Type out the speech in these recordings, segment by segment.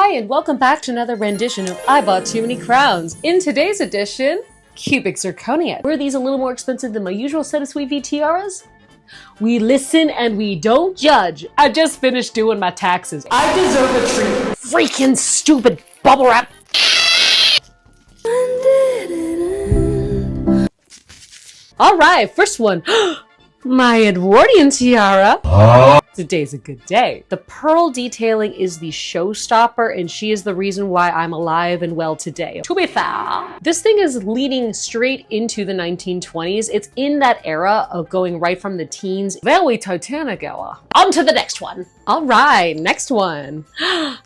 Hi, and welcome back to another rendition of I Bought Too Many Crowns. In today's edition, cubic zirconia. Were these a little more expensive than my usual set of Sweet V tiaras? We listen and we don't judge. I just finished doing my taxes. I deserve a treat. Freaking stupid bubble wrap. All right, first one. My Edwardian tiara. Today's a good day. The pearl detailing is the showstopper, and she is the reason why I'm alive and well today. To be fair, this thing is leading straight into the 1920s. It's in that era of going right from the teens, very Titanic era. On to the next one. All right, next one.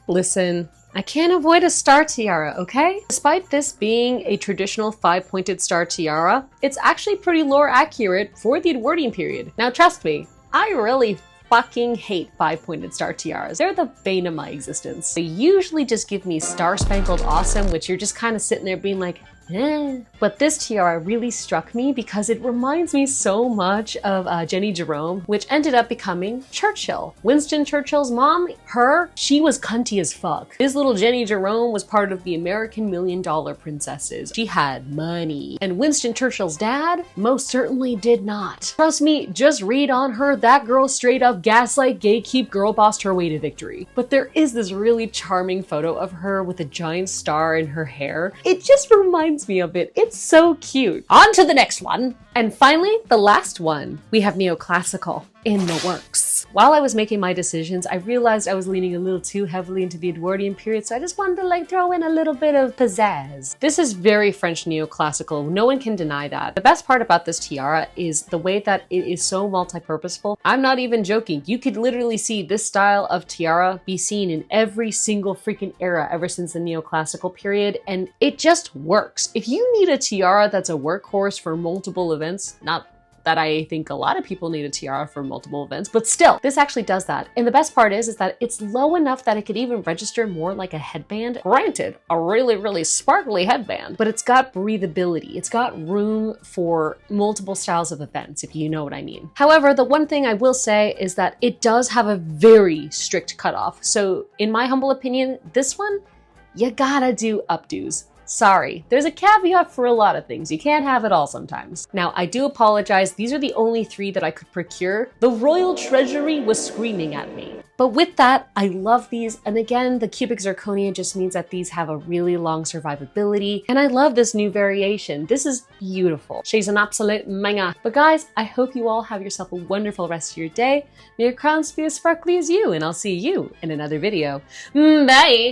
Listen, I can't avoid a star tiara, okay? Despite this being a traditional 5-pointed star tiara, it's actually pretty lore accurate for the Edwardian period. Now trust me, I really fucking hate 5-pointed star tiaras. They're the bane of my existence. They usually just give me star-spangled awesome, which you're just kind of sitting there being like, eh. But this tiara really struck me because it reminds me so much of Jenny Jerome, which ended up becoming Churchill. Winston Churchill's mom, she was cunty as fuck. This little Jenny Jerome was part of the American $1 Million Princesses. She had money. And Winston Churchill's dad most certainly did not. Trust me, just read on her, that girl straight up gaslight, gatekeep, girl bossed her way to victory. But there is this really charming photo of her with a giant star in her hair. It just reminds me of it. It's so cute. On to the next one. And finally, the last one. We have neoclassical in the works. While I was making my decisions, I realized I was leaning a little too heavily into the Edwardian period, so I just wanted to throw in a little bit of pizzazz. This is very French neoclassical. No one can deny that. The best part about this tiara is the way that it is so multi-purposeful. I'm not even joking. You could literally see this style of tiara be seen in every single freaking era ever since the neoclassical period, and it just works. If you need a tiara that's a workhorse for multiple events, not that I think a lot of people need a tiara for multiple events, but still, this actually does that. And the best part is that it's low enough that it could even register more like a headband. Granted, a really, really sparkly headband, but it's got breathability. It's got room for multiple styles of events, if you know what I mean. However, the one thing I will say is that it does have a very strict cutoff. So in my humble opinion, this one, you gotta do updos. Sorry, there's a caveat for a lot of things. You can't have it all sometimes. Now, I do apologize. These are the only 3 that I could procure. The royal treasury was screaming at me. But with that, I love these. And again, the cubic zirconia just means that these have a really long survivability. And I love this new variation. This is beautiful. She's an absolute manga. But guys, I hope you all have yourself a wonderful rest of your day. May your crowns be as sparkly as you, and I'll see you in another video. Bye!